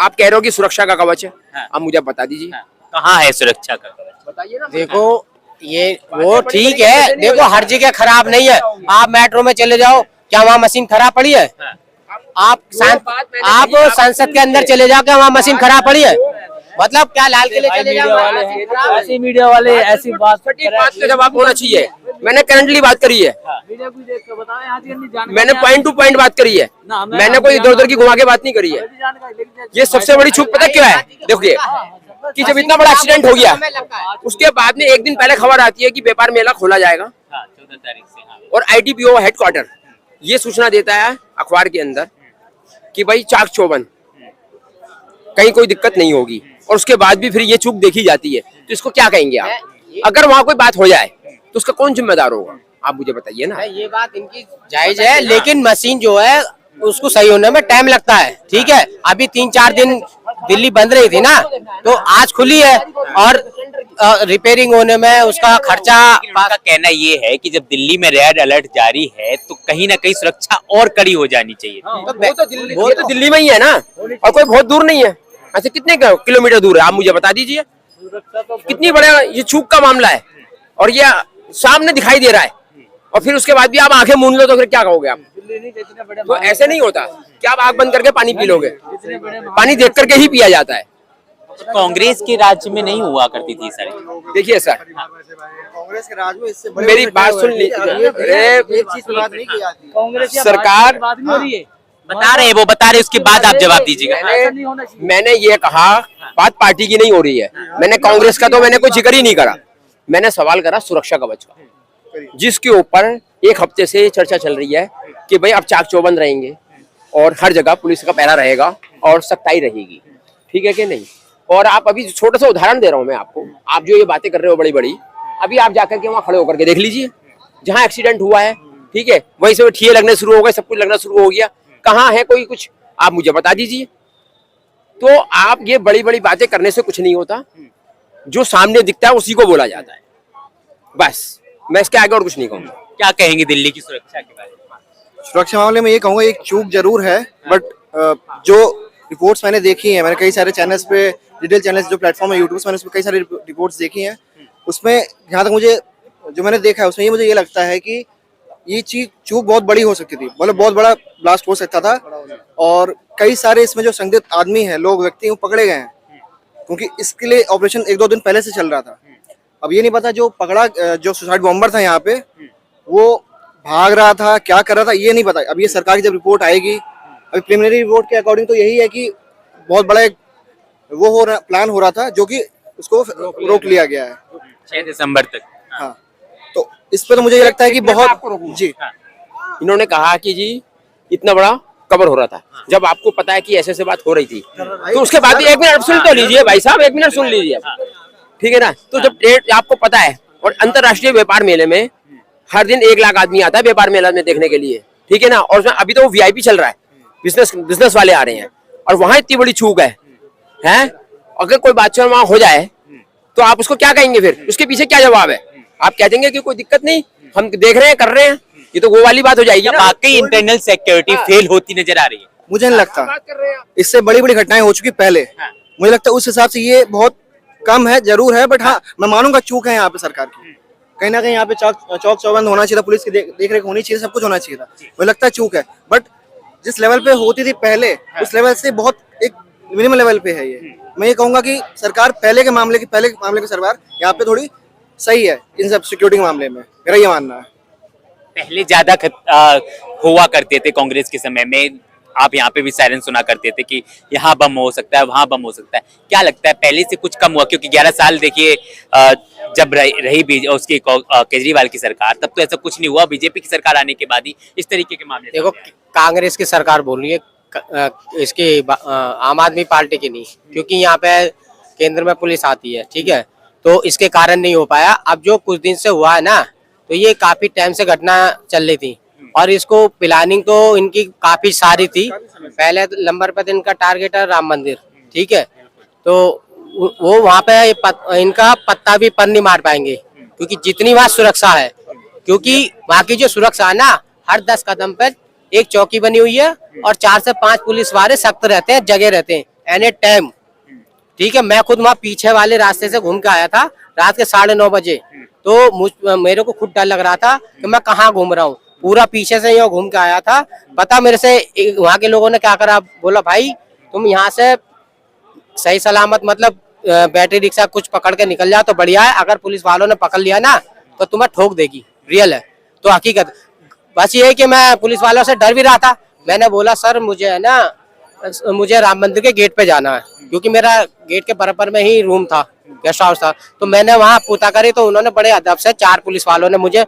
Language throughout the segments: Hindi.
आप कह रहे हो कि सुरक्षा का कवच है, हाँ। आप मुझे बता दीजिए। हाँ, कहाँ है सुरक्षा का कवच? बताइए ना। देखो ये वो ठीक है, देखो हर जगह खराब नहीं है। आप मेट्रो में चले जाओ, क्या वहाँ मशीन खराब पड़ी है? हाँ। आप संसद के अंदर चले जाओ, क्या वहाँ मशीन खराब पड़ी है? मतलब क्या लाल किले चले जाओ, ऐसे मीडिया वाले ऐसी बात सटीक बात का जवाब होना चाहिए। मैंने करंटली बात करी है, मैंने पॉइंट टू पॉइंट बात करी है, मैंने कोई इधर उधर की घुमा के बात नहीं करी है। ये सबसे बड़ी चूक पता क्या है? देखिए कि जब इतना बड़ा एक्सीडेंट हो गया, उसके बाद में एक दिन पहले खबर आती है कि व्यापार मेला खोला जाएगा 14 तारीख से। हाँ। और ITPO हेडक्वार्टर ये सूचना देता है अखबार के अंदर कि भाई चाक चौबंद, कहीं कोई दिक्कत नहीं होगी, और उसके बाद भी फिर ये चूक देखी जाती है, तो इसको क्या कहेंगे आप? अगर वहाँ कोई बात हो जाए तो उसका कौन जिम्मेदार होगा? आप मुझे बताइए ना। ये बात इनकी जायज है, लेकिन मशीन जो है उसको सही होने में टाइम लगता है। ठीक है, अभी 3-4 दिन दिल्ली बंद रही थी ना, तो आज खुली है, और रिपेयरिंग होने में उसका खर्चा। उनका कहना ये है कि जब दिल्ली में रेड अलर्ट जारी है तो कहीं ना कहीं सुरक्षा और कड़ी हो जानी चाहिए। वो तो दिल्ली में ही है ना, और कोई बहुत दूर नहीं है। ऐसे कितने किलोमीटर दूर है, आप मुझे बता दीजिए। कितनी बड़ा ये चूक का मामला है, और ये सामने दिखाई दे रहा है, और फिर उसके बाद भी आप आंखें मूंद लो तो फिर क्या कहोगे आप? तो ऐसे नहीं होता कि आप आंख बंद करके पानी पी लोगे, पानी देख करके ही पिया जाता है। कांग्रेस के राज्य में नहीं हुआ करती थी सारी। देखिए सर, कांग्रेस के राज में इससे बड़े मेरी बात सुन लीजिए। एक चीज पे बात नहीं की जाती। कांग्रेस सरकार बता रहे हैं, वो बता रहे, उसके बाद आप जवाब दीजिएगा। मैंने ये कहा बात पार्टी की नहीं हो रही है, मैंने कांग्रेस का तो मैंने कोई जिक्र ही नहीं करा। मैंने सवाल करा सुरक्षा कवच का, जिसके ऊपर एक हफ्ते से चर्चा चल रही है कि भाई अब चाक चौबंद रहेंगे और हर जगह पुलिस का पहरा रहेगा और सख्ताई रहेगी। ठीक है कि नहीं? और आप अभी छोटा सा उदाहरण दे रहा हूं मैं आपको, आप जो ये बातें कर रहे हो बड़ी बड़ी, अभी आप जाकर के वहां खड़े होकर के देख लीजिए, जहां एक्सीडेंट हुआ है, ठीक है, वहीं से ठिये लगने शुरू हो गए, सब कुछ लगना शुरू हो गया। कहाँ है कोई कुछ? आप मुझे बता दीजिए। तो आप ये बड़ी बड़ी बातें करने से कुछ नहीं होता, जो सामने दिखता है उसी को बोला जाता है, बस। मैं इसके आगे और कुछ नहीं कहूँगा। क्या कहेंगे दिल्ली की सुरक्षा के बारे में? सुरक्षा मामले में ये कहूँगा एक चूक जरूर है, बट जो रिपोर्ट्स मैंने देखी हैं, मैंने कई सारे चैनल्स पे, डिटेल चैनल्स जो प्लेटफॉर्म है यूट्यूब मैंने उसमें कई सारी रिपोर्ट्स देखी हैं, उसमें जहाँ तक मुझे जो मैंने देखा है उसमें मुझे ये लगता है कि ये चूक बहुत बड़ी हो सकती थी, मतलब बहुत बड़ा ब्लास्ट हो सकता था, और कई सारे इसमें जो संदिग्ध आदमी हैं, लोग, व्यक्ति हैं, वो पकड़े गए हैं, क्योंकि इसके लिए ऑपरेशन 1-2 दिन पहले से चल रहा था। अब ये नहीं पता जो पकड़ा, जो सुसाइड बॉम्बर था यहाँ पे, वो भाग रहा था, क्या कर रहा था, ये नहीं पता। अब ये सरकार की जब रिपोर्ट आएगी, अभी प्रिलिमिनरी रिपोर्ट के अकॉर्डिंग तो यही है कि बहुत बड़ा एक प्लान हो रहा था, जो कि उसको रोक लिया गया है 6 दिसंबर तक। हाँ, तो इस पर तो मुझे ये लगता है कि बहुत जी, इन्होंने कहा कि जी इतना बड़ा कवर हो रहा था, जब आपको पता है कि ऐसे बात हो रही थी, तो उसके बाद भी 1 मिनट सुन तो लीजिए भाई साहब, 1 मिनट सुन लीजिए, ठीक है ना? तो जब डेट आपको पता है, और अंतरराष्ट्रीय व्यापार मेले में हर दिन 1 लाख आदमी आता है व्यापार मेला में देखने के लिए, ठीक है ना? और अभी तो VIP चल रहा है, बिजनेस वाले आ रहे हैं, और वहां इतनी बड़ी चूक है। अगर कोई बातचीत वहां हो जाए तो आप उसको क्या कहेंगे? फिर उसके पीछे क्या जवाब है? आप कह देंगे कि कोई दिक्कत नहीं, हम देख रहे हैं, कर रहे हैं, ये तो वो वाली बात हो जाएगी ना। वाकई इंटरनल सिक्योरिटी फेल होती नजर आ रही है? मुझे नहीं लगता, इससे बड़ी बड़ी घटनाएं हो चुकी पहले। मुझे लगता है उस हिसाब से ये बहुत कम है, जरूर है, बट हाँ मैं मानूंगा चूक है यहाँ पे सरकार की। कहीं ना कहीं यहाँ पे चौक चौबंद होना चाहिए था, पुलिस की देख रेख होनी चाहिए, सब कुछ होना चाहिए था। मुझे लगता है चूक है, बट जिस लेवल पे होती थी पहले, उस लेवल से बहुत एक मिनिमम लेवल पे है ये। मैं ये कहूंगा कि सरकार पहले के मामले की सरकार यहाँ पे थोड़ी सही है इन सब सिक्योरिटी के मामले में, मेरा ये मानना है। पहले ज्यादा हुआ करते थे कांग्रेस के समय में, आप यहाँ पे भी सायरन सुना करते थे कि यहाँ बम हो सकता है, वहाँ बम हो सकता है। क्या लगता है पहले से कुछ कम हुआ? क्योंकि 11 साल देखिए जब रही उसकी केजरीवाल की सरकार, तब तो ऐसा कुछ नहीं हुआ। बीजेपी की सरकार आने के बाद ही इस तरीके के मामले। देखो कांग्रेस की सरकार बोल रही है, इसकी आम आदमी पार्टी की नहीं, क्योंकि यहाँ पे केंद्र में पुलिस आती है, ठीक है, तो इसके कारण नहीं हो पाया। अब जो कुछ दिन से हुआ है ना, तो ये काफी टाइम से घटना चल रही थी, और इसको प्लानिंग तो इनकी काफी सारी थी। पहले नंबर पर इनका टारगेट है राम मंदिर, ठीक है, तो वो वहाँ पे इनका पत्ता भी पर नहीं मार पाएंगे, क्योंकि जितनी वहाँ सुरक्षा है, क्योंकि वहाँ की जो सुरक्षा है ना, हर 10 कदम पर एक चौकी बनी हुई है, और 4 से 5 पुलिस वाले सख्त रहते हैं, जगह रहते हैं। एनी टाइम, ठीक है। मैं खुद वहाँ पीछे वाले रास्ते से घूम के आया था रात के 9:30 बजे, तो मेरे को खुद डर लग रहा था कि मैं कहाँ घूम रहा हूँ। पूरा पीछे से यहाँ घूम के आया था। पता मेरे से वहाँ के लोगों ने क्या करा, बोला भाई तुम यहाँ से सही सलामत मतलब बैटरी रिक्शा कुछ पकड़ के निकल जाओ तो बढ़िया है, अगर पुलिस वालों ने पकड़ लिया ना तो तुम्हें ठोक देगी। रियल है, तो हकीकत बस ये है कि मैं पुलिस वालों से डर भी रहा था। मैंने बोला सर मुझे है ना, मुझे राम मंदिर के गेट पे जाना है, क्योंकि मेरा गेट के बराबर में ही रूम था, गेस्ट हाउस था। तो मैंने वहाँ पूछा करी तो उन्होंने बड़े अदब से 4 पुलिस वालों ने मुझे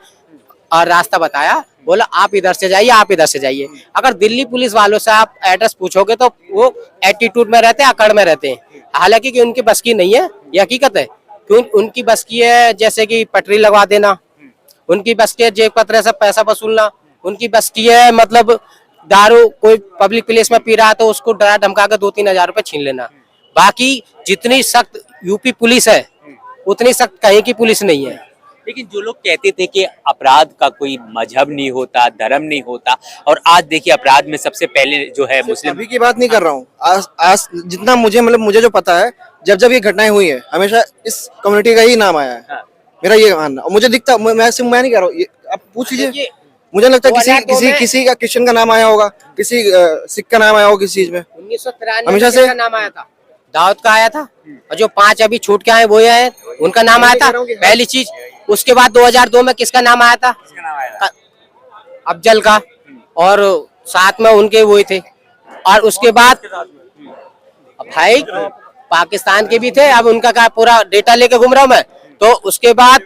रास्ता बताया, बोला आप इधर से जाइए, आप इधर से जाइए। अगर दिल्ली पुलिस वालों से आप एड्रेस पूछोगे तो वो एटीट्यूड में रहते हैं, अकड़ में रहते हैं। हालांकि कि उनकी बस की नहीं है, ये हकीकत है। क्यों उनकी बस की है जैसे कि पटरी लगवा देना, उनकी बस की है जेब पत्र से पैसा वसूलना, उनकी बस की है मतलब दारू कोई पब्लिक प्लेस में पी रहा है तो उसको डरा धमका कर 2-3 हजार रुपए छीन लेना। बाकी जितनी सख्त यूपी पुलिस है उतनी सख्त कहीं की पुलिस नहीं है। लेकिन जो लोग कहते थे कि अपराध का कोई मजहब नहीं होता, धर्म नहीं होता, और आज देखिए अपराध में सबसे पहले जो है मुस्लिम। अभी की बात नहीं कर रहा हूँ, आज जितना मुझे जो पता है, जब ये घटनाएं हुई है हमेशा इस कम्युनिटी का ही नाम आया है। मेरा ये मानना, और मुझे दिखता, मैं नहीं कह रहा हूँ, आप पूछ लीजिए, मुझे लगता है किसी का क्रिश्चियन का नाम आया होगा, किसी सिख का नाम आया होगा किसी चीज में। 1993 हमेशा से नाम आया था, दाऊद का आया था, और जो 5 अभी छूट के आए वो आए उनका नाम आया था पहली चीज। उसके बाद 2002 में किसका नाम आया था? अफजल का, और साथ में उनके वो थे। और उसके बाद भाई पाकिस्तान के भी थे, अब उनका क्या पूरा डेटा लेके घूम रहा हूँ मैं। तो उसके बाद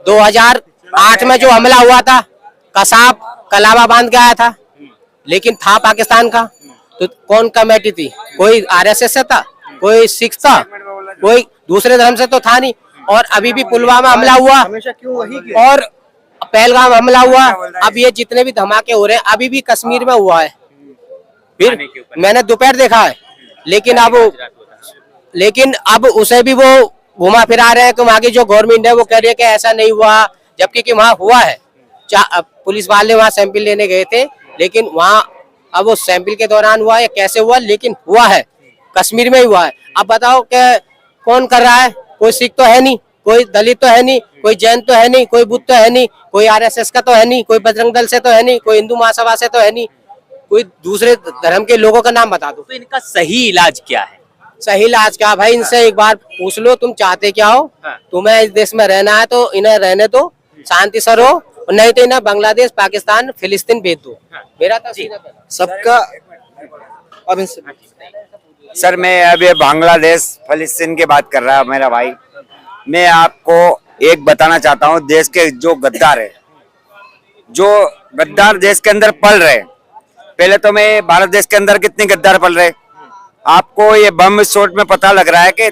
2008 में जो हमला हुआ था, कसाब कलावा बांध के आया था, लेकिन था पाकिस्तान का। तो कौन कमेटी थी? कोई आरएसएस से था, कोई सिख था, कोई दूसरे धर्म से तो था नहीं। और अभी भी पुलवामा हमला हुआ, हमेशा क्यों वही और पहलगाम हमला हुआ, अब ये जितने भी धमाके हो रहे हैं अभी भी कश्मीर में हुआ है। फिर मैंने दोपहर देखा है, लेकिन अब उसे भी वो घुमा फिरा रहे हैं कि वहाँ की जो गवर्नमेंट है वो कह रही है कि ऐसा नहीं हुआ, जबकि कि वहाँ हुआ है। पुलिस वाले वहाँ सैंपल लेने गए थे, लेकिन वहाँ अब वो सैंपल के दौरान हुआ या कैसे हुआ, लेकिन हुआ है, कश्मीर में ही हुआ है। अब बताओ कि कौन कर रहा है? कोई सिख तो है नहीं, कोई दलित तो है नहीं, कोई जैन तो है नहीं, कोई बुद्ध तो है नहीं, कोई आरएसएस का तो है नहीं, कोई बजरंग दल से तो है नहीं, कोई हिंदू महासभा से तो है नहीं, कोई दूसरे धर्म के लोगों का नाम बता दो। तो इनका सही इलाज क्या है? सही इलाज क्या भाई? इनसे एक बार पूछ लो तुम चाहते क्या हो। तुम्हें इस देश में रहना है तो इन्हें रहने दो, शांति से रहो, नहीं तो इन्हें बांग्लादेश, पाकिस्तान, फिलिस्तीन भेज दो। मेरा तो सबका। अब सर मैं अभी बांग्लादेश फिलिस्तीन की बात कर रहा है मेरा भाई। मैं आपको एक बताना चाहता हूँ, देश के जो गद्दार है, जो गद्दार देश के अंदर पल रहे, पहले तो मैं भारत देश के अंदर कितने गद्दार पल रहे, आपको ये बम विस्फोट में पता लग रहा है कि